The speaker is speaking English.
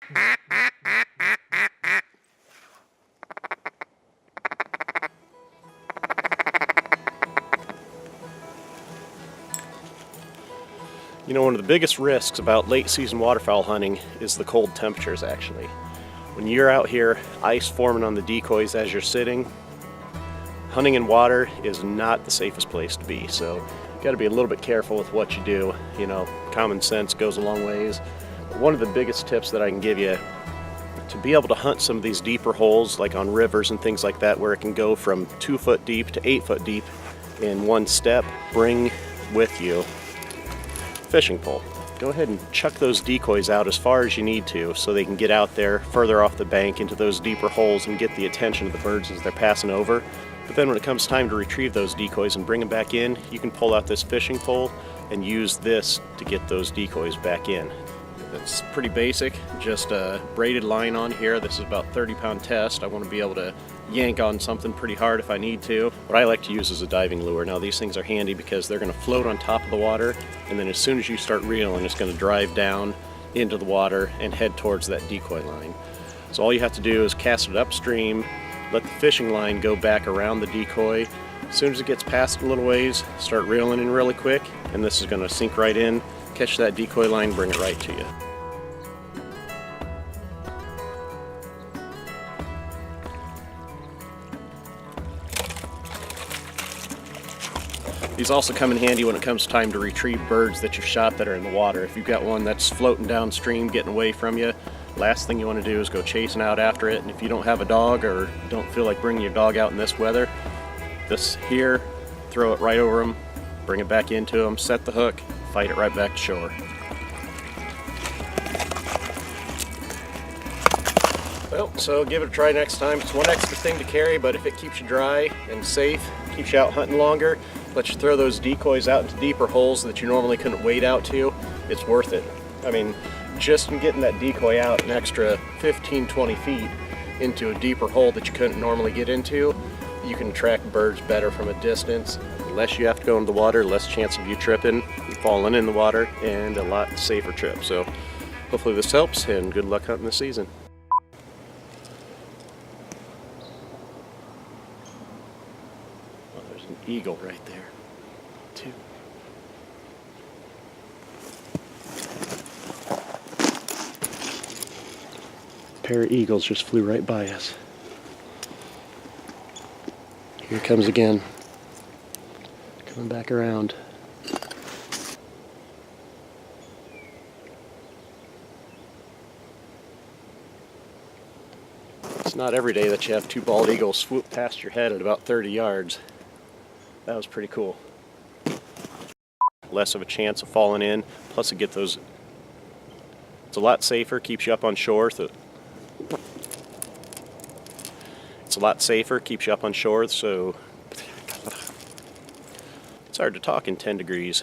You know, one of the biggest risks about late season waterfowl hunting is the cold temperatures actually. When you're out here, ice forming on the decoys as you're sitting, hunting in water is not the safest place to be. So you got to be a little bit careful with what you do. You know, common sense goes a long ways. But one of the biggest tips that I can give you to be able to hunt some of these deeper holes, like on rivers and things like that, where it can go from 2 foot deep to 8 foot deep in one step, bring with you fishing pole. Go ahead and chuck those decoys out as far as you need to so they can get out there further off the bank into those deeper holes and get the attention of the birds as they're passing over. But then when it comes time to retrieve those decoys and bring them back in, you can pull out this fishing pole and use this to get those decoys back in. It's pretty basic, just a braided line on here. This is about 30-pound test. I want to be able to yank on something pretty hard if I need to. What I like to use is a diving lure. Now these things are handy because they're going to float on top of the water, and then as soon as you start reeling, it's going to drive down into the water and head towards that decoy line. So all you have to do is cast it upstream, let the fishing line go back around the decoy. As soon as it gets past a little ways, start reeling in really quick, and this is going to sink right in, catch that decoy line, bring it right to you. These also come in handy when it comes time to retrieve birds that you shot that are in the water. If you've got one that's floating downstream, getting away from you, last thing you want to do is go chasing out after it. And if you don't have a dog or don't feel like bringing your dog out in this weather, this here, throw it right over them, bring it back into them, set the hook, fight it right back to shore. Well, so give it a try next time. It's one extra thing to carry, but if it keeps you dry and safe, keeps you out hunting longer, lets you throw those decoys out into deeper holes that you normally couldn't wade out to, it's worth it. I mean, just in getting that decoy out an extra 15-20 feet into a deeper hole that you couldn't normally get into, you can track birds better from a distance. Less you have to go into the water, less chance of you tripping and falling in the water, and a lot safer trip. So hopefully this helps, and good luck hunting this season. Oh, there's an eagle right there. Two. A pair of eagles just flew right by us. Here it comes again. Coming back around. It's not every day that you have two bald eagles swoop past your head at about 30 yards. That was pretty cool. Less of a chance of falling in, plus it get those, it's a lot safer, keeps you up on shore. It's a lot safer, keeps you up on shore, so it's hard to talk in 10 degrees.